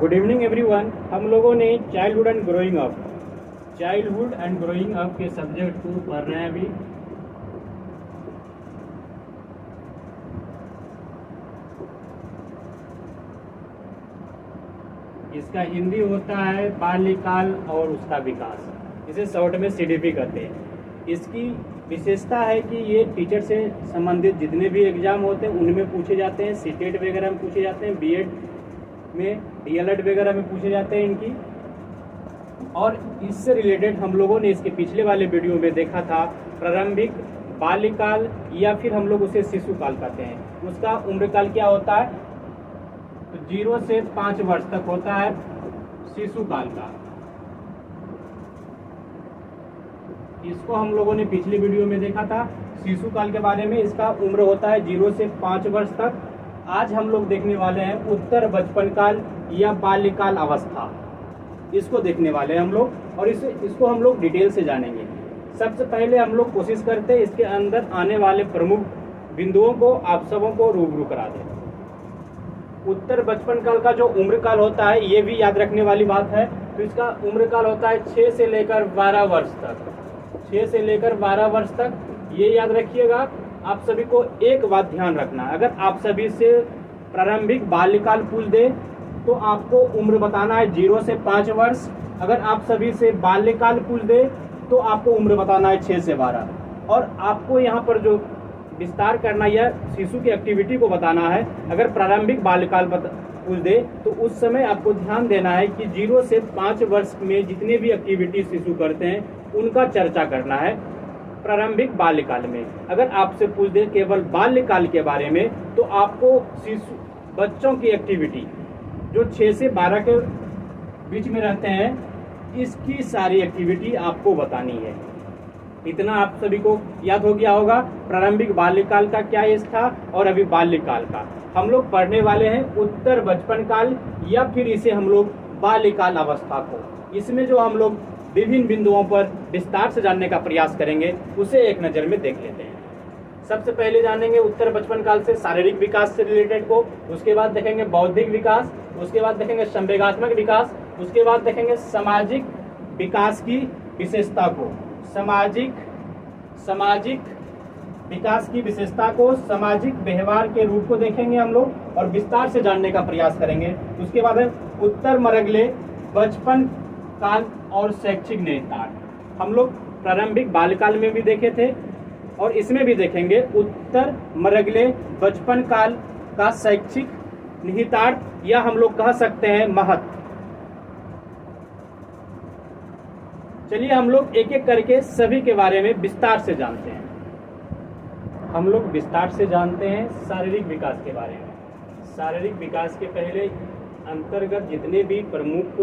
Good evening everyone. हम लोगों ने चाइल्डहुड एंड ग्रोइंग अप के सब्जेक्ट को पढ़ रहे हैं अभी। इसका हिंदी होता है बाल्यकाल और उसका विकास, इसे शॉर्ट में सीडीपी कहते हैं। इसकी विशेषता है कि ये टीचर से संबंधित जितने भी एग्जाम होते हैं उनमें पूछे जाते हैं, सीटेट वगैरह में पूछे जाते हैं, बीएड में, डीएलएड वगैरह में पूछे जाते हैं इनकी। और इससे रिलेटेड हम लोगों ने इसके पिछले वाले वीडियो में देखा था प्रारंभिक बाल्यकाल, या फिर हम लोग उसे शिशुकाल कहते हैं। उसका उम्रकाल क्या होता है? तो 0 से 5 वर्ष तक होता है शिशुकाल का। इसको हम लोगों ने पिछले वीडियो में देखा था शिशुकाल के बारे में। इसका उम्र होता है 0 से 5 वर्ष तक। आज हम लोग देखने वाले हैं उत्तर बचपन काल या बाल्यकाल अवस्था, इसको देखने वाले हैं हम लोग, और इसको हम लोग डिटेल से जानेंगे। सबसे पहले हम लोग कोशिश करते हैं इसके अंदर आने वाले प्रमुख बिंदुओं को आप सबों को रूबरू करा दें। उत्तर बचपन काल का जो उम्र काल होता है, ये भी याद रखने वाली बात है। तो इसका उम्र काल होता है 6 से लेकर 12 वर्ष तक। 6 से लेकर 12 वर्ष तक, ये याद रखिएगा। आप सभी को एक बात ध्यान रखना, अगर आप सभी से प्रारंभिक बाल्यकाल पूछ दे तो आपको उम्र बताना है 0 से 5 वर्ष। अगर आप सभी से बाल्यकाल पूछ दे तो आपको उम्र बताना है 6 से 12। और आपको यहाँ पर जो विस्तार करना या शिशु की एक्टिविटी को बताना है, अगर प्रारंभिक बाल्यकाल पूछ दे तो उस समय आपको ध्यान देना है कि 0 से 5 वर्ष में जितने भी एक्टिविटी शिशु करते हैं उनका चर्चा करना है प्रारंभिक बाल्यकाल में। अगर आपसे पूछ दे केवल बाल्यकाल के बारे में तो आपको शिशु बच्चों की एक्टिविटी जो 6 से 12 के बीच में रहते हैं, इसकी सारी एक्टिविटी आपको बतानी है। इतना आप सभी को याद हो गया होगा प्रारंभिक बाल्यकाल का क्या एज था और अभी बाल्यकाल का। हम लोग पढ़ने वाले हैं उत्तर बचपन काल या फिर इसे हम लोग बाल्यकाल अवस्था को। इसमें जो हम लोग विभिन्न बिंदुओं पर विस्तार से जानने का प्रयास करेंगे उसे एक नज़र में देख लेते हैं। सबसे पहले जानेंगे उत्तर बचपन काल से शारीरिक विकास से रिलेटेड को, उसके बाद देखेंगे बौद्धिक विकास, उसके बाद देखेंगे संवेगात्मक विकास, उसके बाद देखेंगे सामाजिक विकास की विशेषता को, सामाजिक विकास की विशेषता को, सामाजिक व्यवहार के रूप को देखेंगे हम लोग और विस्तार से जानने का प्रयास करेंगे। उसके बाद है उत्तर मरगले बचपन काल और शैक्षिक निहितार्थ। हम लोग प्रारंभिक बाल्यकाल में भी देखे थे और इसमें भी देखेंगे उत्तर मरगले बचपन काल का शैक्षिक निहितार्थ, या हम लोग कह सकते हैं महत्व। चलिए हम लोग एक एक करके सभी के बारे में विस्तार से जानते हैं। हम लोग विस्तार से जानते हैं शारीरिक विकास के बारे में। शारीरिक विकास के पहले अंतर्गत जितने भी प्रमुख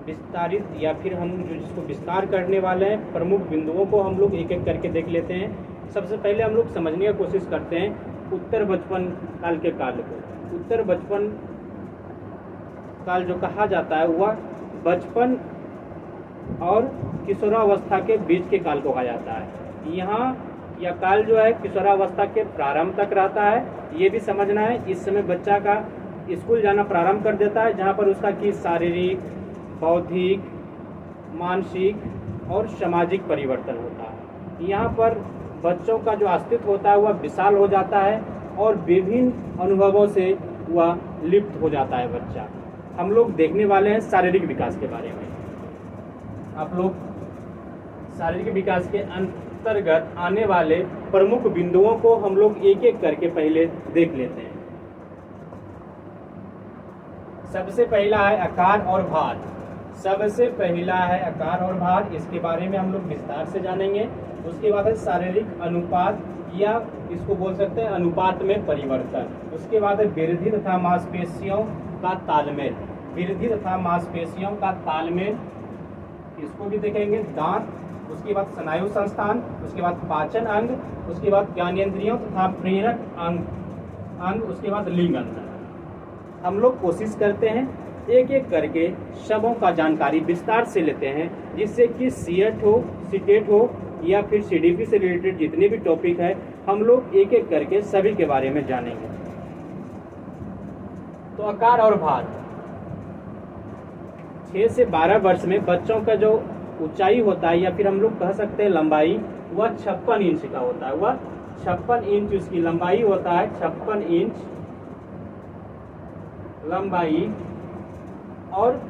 विस्तारित या फिर हम जिसको विस्तार करने वाले हैं प्रमुख बिंदुओं को हम लोग एक एक करके देख लेते हैं। सबसे पहले हम लोग समझने की कोशिश करते हैं उत्तर बचपन काल के काल को। उत्तर बचपन काल जो कहा जाता है वह बचपन और किशोरावस्था के बीच के काल को कहा जाता है। यहाँ यह काल जो है किशोरावस्था के प्रारंभ तक रहता है। ये भी समझना है इस समय बच्चा का स्कूल जाना प्रारंभ कर देता है, जहाँ पर उसका की शारीरिक, बौद्धिक, मानसिक और सामाजिक परिवर्तन होता है। यहाँ पर बच्चों का जो अस्तित्व होता है वह विशाल हो जाता है और विभिन्न अनुभवों से वह लिप्त हो जाता है बच्चा। हम लोग देखने वाले हैं शारीरिक विकास के बारे में। आप लोग शारीरिक विकास के अंतर्गत आने वाले प्रमुख बिंदुओं को हम लोग एक एक करके पहले देख लेते हैं। सबसे पहला है आकार और भार। सबसे पहला है आकार और भार, इसके बारे में हम लोग विस्तार से जानेंगे। उसके बाद है शारीरिक अनुपात, या इसको बोल सकते हैं अनुपात में परिवर्तन। उसके बाद है वृद्धि तथा मांसपेशियों का तालमेल। वृद्धि तथा मांसपेशियों का तालमेल, इसको भी देखेंगे। दांत, उसके बाद स्नायु संस्थान, उसके बाद पाचन अंग, उसके बाद ज्ञानेंद्रियों तथा प्रेरक अंग, उसके बाद लिंग अंतर। हम लोग कोशिश करते हैं एक एक करके शब्दों का जानकारी विस्तार से लेते हैं, जिससे कि सीएट हो, सीटेट हो या फिर सीडीपी से रिलेटेड जितने भी टॉपिक है हम लोग एक एक करके सभी के बारे में जानेंगे। तो आकार और भार। 6 से 12 वर्ष में बच्चों का जो ऊंचाई होता है या फिर हम लोग कह सकते हैं लंबाई, वह 56 इंच का होता है। वह 56 इंच उसकी लंबाई होता है, 56 इंच लंबाई। और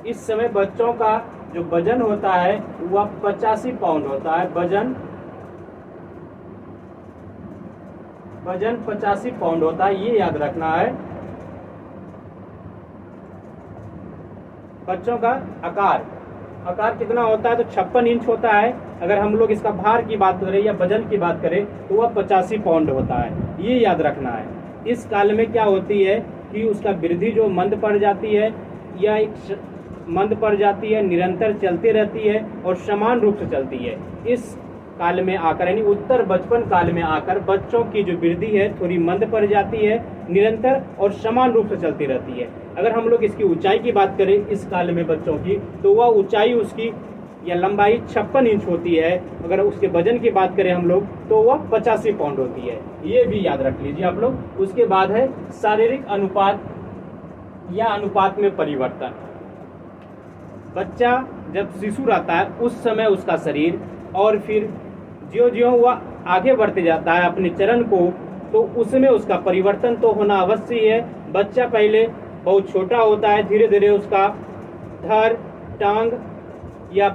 इस समय बच्चों का जो वजन होता है वह 85 पाउंड होता है। वजन 85 पाउंड होता है, ये याद रखना है। बच्चों का आकार कितना होता है, तो 56 इंच होता है। अगर हम लोग इसका भार की बात करें या वजन की बात करें तो वह 85 पाउंड होता है, ये याद रखना है। इस काल में क्या होती है कि उसका वृद्धि जो मंद पड़ जाती है या मंद पड़ जाती है, निरंतर चलती रहती है और समान रूप से चलती है। इस काल में आकर यानी उत्तर बचपन काल में आकर बच्चों की जो वृद्धि है थोड़ी मंद पड़ जाती है, निरंतर और समान रूप से चलती रहती है। अगर हम लोग इसकी ऊंचाई की बात करें इस काल में बच्चों की, तो वह ऊंचाई उसकी या लंबाई 56 इंच होती है। अगर उसके वजन की बात करें हम लोग तो वह 85 पाउंड होती है, ये भी याद रख लीजिए आप लोग। उसके बाद है शारीरिक अनुपात या अनुपात में परिवर्तन। बच्चा जब शिशु रहता है उस समय उसका शरीर और फिर ज्यों ज्यों वह आगे बढ़ते जाता है अपने चरण को, तो उसमें उसका परिवर्तन तो होना अवश्य है। बच्चा पहले बहुत छोटा होता है, धीरे धीरे उसका धड़, टांग या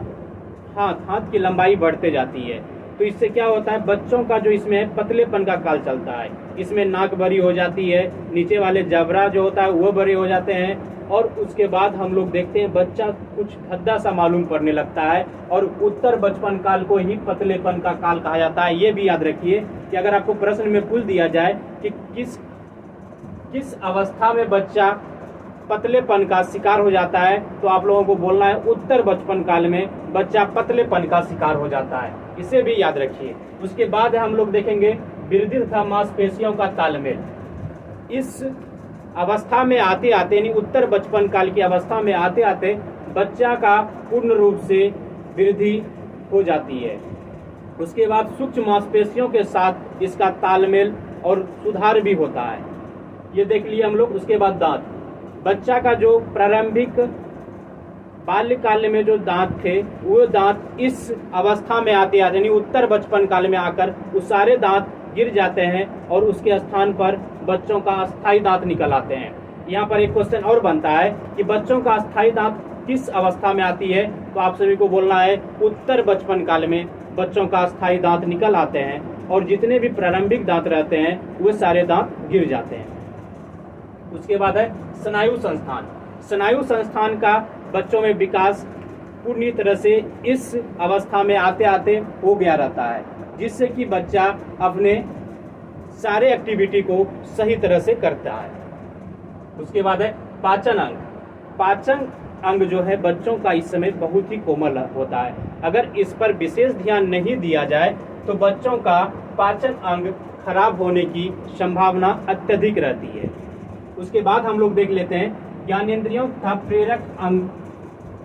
हाथ की लंबाई बढ़ते जाती है। तो इससे क्या होता है, बच्चों का जो इसमें पतलेपन का काल चलता है, इसमें नाक बड़ी हो जाती है, नीचे वाले जबड़ा जो होता है वो बड़े हो जाते हैं। और उसके बाद हम लोग देखते हैं बच्चा कुछ भद्दा सा मालूम पड़ने लगता है और उत्तर बचपन काल को ही पतलेपन का काल कहा जाता है। ये भी याद रखिए कि अगर आपको प्रश्न में पूछ दिया जाए कि किस अवस्था में बच्चा पतलेपन का शिकार हो जाता है, तो आप लोगों को बोलना है उत्तर बचपन काल में बच्चा पतलेपन का शिकार हो जाता है, इसे भी याद रखिए। उसके बाद हम लोग देखेंगे वृद्धि तथा मांसपेशियों का तालमेल। इस अवस्था में आते आते यानी उत्तर बचपन काल की अवस्था में आते आते बच्चा का पूर्ण रूप से वृद्धि हो जाती है। उसके बाद सूक्ष्म मांसपेशियों के साथ इसका तालमेल और सुधार भी होता है, ये देख लिए हम लोग। उसके बाद दांत, बच्चा का जो प्रारंभिक बाल्यकाल में जो दांत थे वो दांत इस अवस्था में आते आते यानी उत्तर बचपन काल में आकर वो सारे दांत गिर जाते हैं और उसके स्थान पर बच्चों का अस्थायी दांत निकल आते हैं। यहाँ पर एक क्वेश्चन और बनता है कि बच्चों का अस्थायी दांत किस अवस्था में आती है, तो आप सभी को बोलना है उत्तर बचपन काल में बच्चों का अस्थायी दांत निकल आते हैं और जितने भी प्रारंभिक दांत रहते हैं वे सारे दांत गिर जाते हैं। उसके बाद है स्नायु संस्थान। स्नायु संस्थान का बच्चों में विकास पूरी तरह से इस अवस्था में आते आते हो गया रहता है, जिससे कि बच्चा अपने सारे एक्टिविटी को सही तरह से करता है। उसके बाद है पाचन अंग। पाचन अंग जो है बच्चों का इस समय बहुत ही कोमल होता है। अगर इस पर विशेष ध्यान नहीं दिया जाए तो बच्चों का पाचन अंग खराब होने की संभावना अत्यधिक रहती है। उसके बाद हम लोग देख लेते हैं ज्ञानेंद्रियों तथा प्रेरक अंग।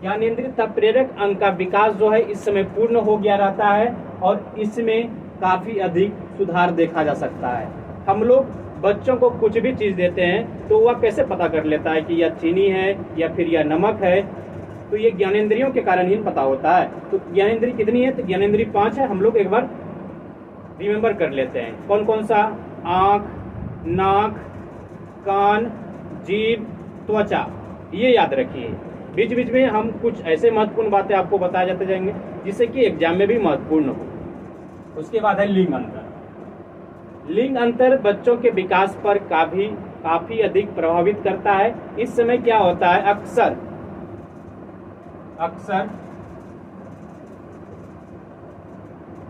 ज्ञानेंद्रिय तथा प्रेरक अंग का विकास जो है इस समय पूर्ण हो गया रहता है और इसमें काफी अधिक सुधार देखा जा सकता है। हम लोग बच्चों को कुछ भी चीज देते हैं तो वह कैसे पता कर लेता है कि यह चीनी है या फिर यह नमक है, तो ये ज्ञानेंद्रियों के कारण ही पता होता है। तो ज्ञानेंद्रिय कितनी है, तो ज्ञानेंद्रिय 5 है। हम लोग एक बार रिमेम्बर कर लेते हैं कौन कौन सा, आँख, नाक, कान, जीभ, त्वचा, ये याद रखिए। बीच बीच में हम कुछ ऐसे महत्वपूर्ण बातें आपको बताए जाते जाएंगे जिससे कि एग्जाम में भी महत्वपूर्ण हो। उसके बाद है लिंग अंतर। लिंग अंतर बच्चों के विकास पर काफी अधिक प्रभावित करता है। इस समय क्या होता है, अक्सर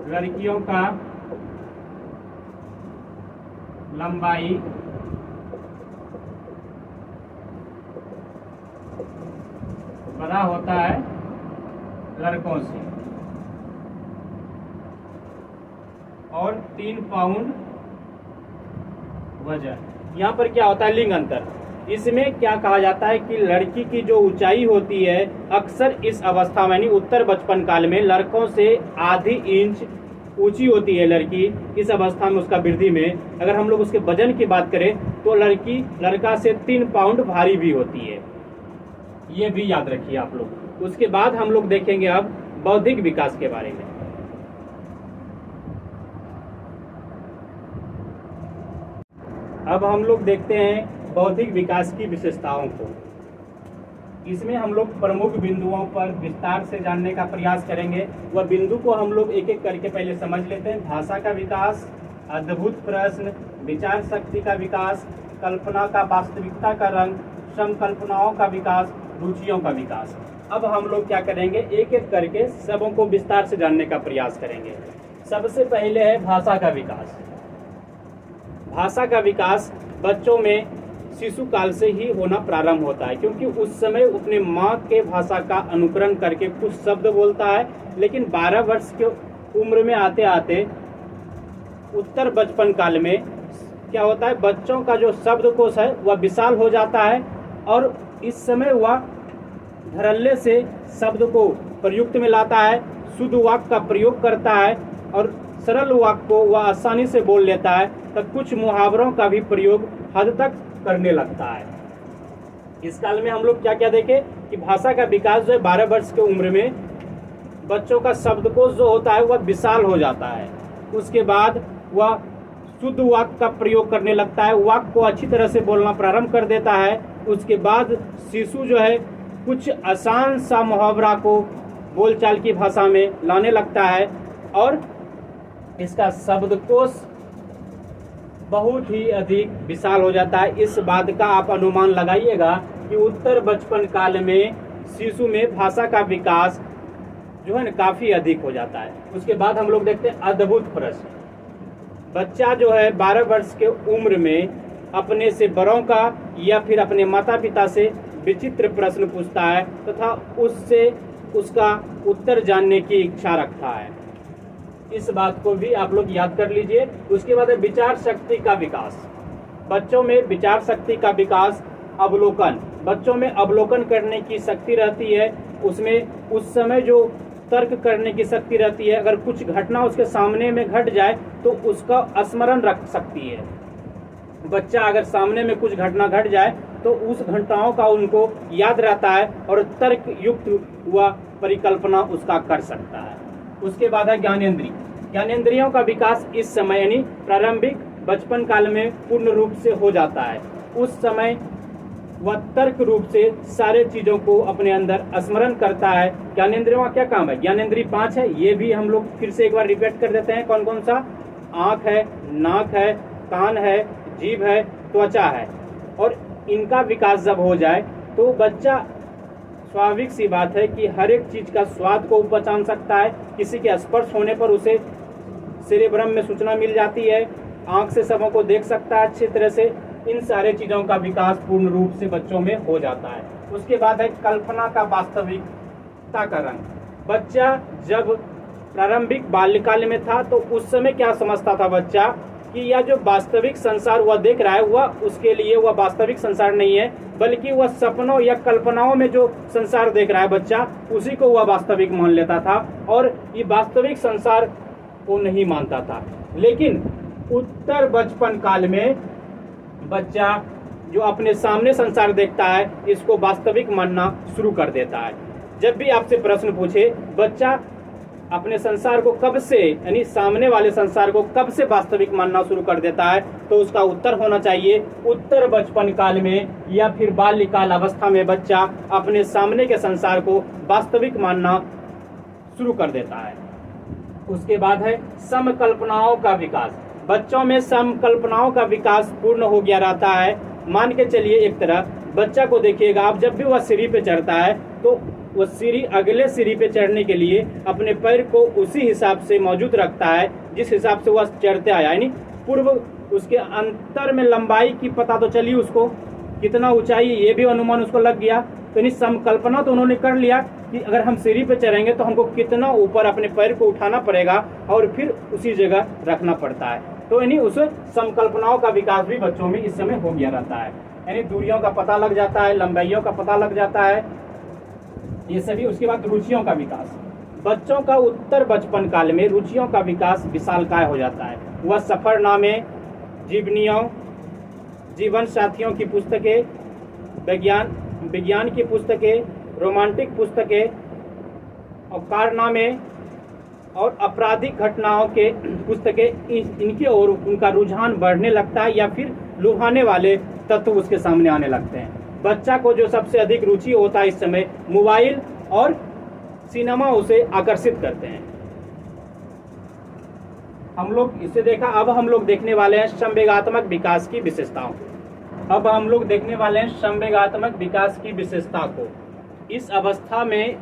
लड़कियों का लंबाई बड़ा होता है लड़कों से और 3 पाउंड वजन। यहाँ पर क्या होता है, लिंग अंतर। इसमें क्या कहा जाता है कि लड़की की जो ऊंचाई होती है अक्सर इस अवस्था में यानी उत्तर बचपन काल में लड़कों से आधी इंच ऊंची होती है लड़की। इस अवस्था में उसका वृद्धि में अगर हम लोग उसके वजन की बात करें तो लड़का से 3 पाउंड भारी भी होती है। ये भी याद रखिए आप लोग। उसके बाद हम लोग देखेंगे अब बौद्धिक विकास के बारे में। अब हम लोग देखते हैं बौद्धिक विकास की विशेषताओं को। इसमें हम लोग प्रमुख बिंदुओं पर विस्तार से जानने का प्रयास करेंगे। वह बिंदु को हम लोग एक एक करके पहले समझ लेते हैं। भाषा का विकास, अद्भुत प्रश्न, विचार शक्ति का विकास, कल्पना का वास्तविकता का रंग, संकल्पनाओं का विकास, रुचियों का विकास। अब हम लोग क्या करेंगे, एक एक करके सबों को विस्तार से जानने का प्रयास करेंगे। सबसे पहले है भाषा का विकास। भाषा का विकास बच्चों में शिशु काल से ही होना प्रारंभ होता है, क्योंकि उस समय अपने माँ के भाषा का अनुकरण करके कुछ शब्द बोलता है। लेकिन 12 वर्ष के उम्र में आते आते उत्तर बचपन काल में क्या होता है, बच्चों का जो शब्दकोश है वह विशाल हो जाता है और इस समय वह धड़ल्ले से शब्द को प्रयुक्त में लाता है, शुद्ध वाक्य का प्रयोग करता है और सरल वाक्य को वह आसानी से बोल लेता है। तब कुछ मुहावरों का भी प्रयोग हद तक करने लगता है। इस काल में हम लोग क्या क्या देखें कि भाषा का विकास जो है 12 वर्ष की उम्र में बच्चों का शब्दकोश जो होता है वह विशाल हो जाता है। उसके बाद वह शुद्ध वाक्य का प्रयोग करने लगता है, वाक्य को अच्छी तरह से बोलना प्रारंभ कर देता है। उसके बाद शिशु जो है कुछ आसान सा मुहावरा को बोलचाल की भाषा में लाने लगता है और इसका शब्दकोश बहुत ही अधिक विशाल हो जाता है। इस बात का आप अनुमान लगाइएगा कि उत्तर बचपन काल में शिशु में भाषा का विकास जो है ना काफी अधिक हो जाता है। उसके बाद हम लोग देखते हैं अद्भुत प्रश्न। बच्चा जो है 12 वर्ष के उम्र में अपने से बड़ों का या फिर अपने माता पिता से विचित्र प्रश्न पूछता है तथा उससे उसका उत्तर जानने की इच्छा रखता है। इस बात को भी आप लोग याद कर लीजिए। उसके बाद है विचार शक्ति का विकास। बच्चों में विचार शक्ति का विकास, अवलोकन, बच्चों में अवलोकन करने की शक्ति रहती है। उसमें उस समय जो तर्क करने की शक्ति रहती है, अगर कुछ घटना उसके सामने में घट जाए तो उसका स्मरण रख सकती है। बच्चा अगर सामने में कुछ घटना घट जाए तो उस घटनाओं का उनको याद रहता है और तर्क युक्त हुआ परिकल्पना उसका कर सकता है। उसके बाद है ज्ञानेंद्रिय। ज्ञानेंद्रियों का विकास इस समय यानी प्रारंभिक बचपन काल में पूर्ण रूप से हो जाता है। उस समय वह तर्क रूप से सारे चीजों को अपने अंदर स्मरण करता है। ज्ञानेंद्रियों का क्या काम है? ज्ञानेंद्रिय 5 है। ये भी हम लोग फिर से एक बार रिपीट कर देते हैं। कौन कौन सा? आँख है, नाक है, कान है, जीभ है, त्वचा है। और इनका विकास जब हो जाए तो बच्चा स्वाभाविक सी बात है कि हर एक चीज का स्वाद को पहचान सकता है। किसी के स्पर्श होने पर उसे सेरेब्रम में सूचना मिल जाती है। आंख से सबों को देख सकता है अच्छी तरह से। इन सारे चीजों का विकास पूर्ण रूप से बच्चों में हो जाता है। उसके बाद है कल्पना का वास्तविकता का रंग। बच्चा जब प्रारंभिक बाल्यकाल में था तो उस समय क्या समझता था बच्चा कि यह जो वास्तविक संसार वह देख रहा है वह उसके लिए वह वास्तविक संसार नहीं है, बल्कि वह सपनों या कल्पनाओं में जो संसार देख रहा है बच्चा उसी को वह वास्तविक मान लेता था और ये वास्तविक संसार को नहीं मानता था। लेकिन उत्तर बचपन काल में बच्चा जो अपने सामने संसार देखता है इसको वास्तविक मानना शुरू कर देता है। जब भी आपसे प्रश्न पूछे बच्चा अपने संसार को कब से यानी सामने वाले संसार को कब से वास्तविक मानना शुरू कर देता है तो उसका उत्तर होना चाहिए उत्तर बचपन काल में या फिर बाल्यकाल अवस्था में बच्चा अपने सामने के संसार को वास्तविक मानना शुरू कर देता है। उसके बाद है समकल्पनाओं का विकास। बच्चों में समकल्पनाओं का विकास पूर्ण हो गया रहता है। मान के चलिए एक तरह बच्चा को देखिएगा आप, जब भी वह सीढ़ी पे चढ़ता है तो वह सीढ़ी अगले सीढ़ी पे चढ़ने के लिए अपने पैर को उसी हिसाब से मौजूद रखता है जिस हिसाब से वह चढ़ते आया, यानी पूर्व उसके अंतर में लंबाई की पता तो चली उसको, कितना ऊंचाई ये भी अनुमान उसको लग गया। तो यानी समकल्पना तो उन्होंने कर लिया कि अगर हम सीढ़ी पे चढ़ेंगे तो हमको कितना ऊपर अपने पैर को उठाना पड़ेगा और फिर उसी जगह रखना पड़ता है। तो यानी उस समकल्पनाओं का विकास भी बच्चों में इस समय हो गया रहता है, यानी दूरियों का पता लग जाता है, लंबाइयों का पता लग जाता है, ये सभी। उसके बाद रुचियों का विकास। बच्चों का उत्तर बचपन काल में रुचियों का विकास विशालकाय हो जाता है। वह सफरनामे, जीवनियों, जीवन साथियों की पुस्तकें, विज्ञान विज्ञान की पुस्तकें, रोमांटिक पुस्तकें और कारनामे और आपराधिक घटनाओं के पुस्तकें इनकी ओर उनका रुझान बढ़ने लगता है, या फिर लुभाने वाले तत्व उसके सामने आने लगते हैं। बच्चा को जो सबसे अधिक रुचि होता है इस समय मोबाइल और सिनेमा उसे आकर्षित करते हैं। हम लोग इसे देखा। अब हम लोग देखने वाले हैं संवेगात्मक विकास की विशेषताओं को। अब हम लोग देखने वाले हैं संवेगात्मक विकास की विशेषता को। इस अवस्था में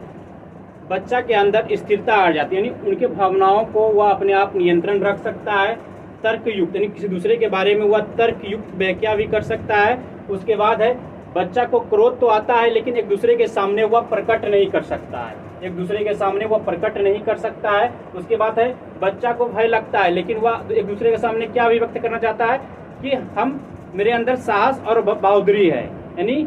बच्चा के अंदर स्थिरता आ जाती है, यानी उनके भावनाओं को वह अपने आप नियंत्रण रख सकता है। तर्कयुक्त यानी किसी दूसरे के बारे में वह तर्कयुक्त व्याख्या भी कर सकता है। उसके बाद है बच्चा को क्रोध तो आता है, लेकिन एक दूसरे के सामने वह प्रकट नहीं कर सकता है। एक दूसरे के सामने वह प्रकट नहीं कर सकता है। उसके बाद है बच्चा को भय लगता है, लेकिन वह एक दूसरे के सामने क्या अभिव्यक्त करना चाहता है कि मेरे अंदर साहस और बहादुरी है। यानी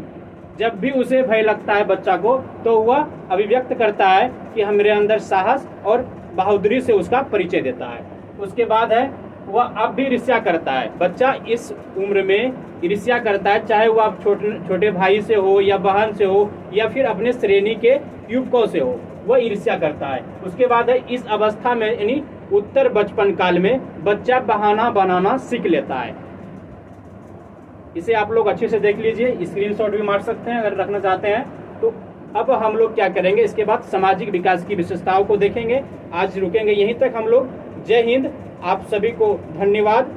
जब भी उसे भय लगता है बच्चा को, तो वह अभिव्यक्त करता है कि मेरे अंदर साहस और बहादुरी से उसका परिचय देता है। उसके बाद है वह अब भी ईर्ष्या करता है। बच्चा इस उम्र में ईर्ष्या करता है, चाहे वह आप छोटे भाई से हो या बहन से हो या फिर अपने श्रेणी के युवकों से हो, वह ईर्ष्या करता है। उसके बाद है इस अवस्था में यानी उत्तर बचपन काल में बच्चा बहाना बनाना सीख लेता है। इसे आप लोग अच्छे से देख लीजिए, स्क्रीनशॉट भी मार सकते हैं अगर रखना चाहते हैं तो। अब हम लोग क्या करेंगे, इसके बाद सामाजिक विकास की विशेषताओं को देखेंगे। आज रुकेंगे यहीं तक हम लोग। जय हिंद, आप सभी को धन्यवाद।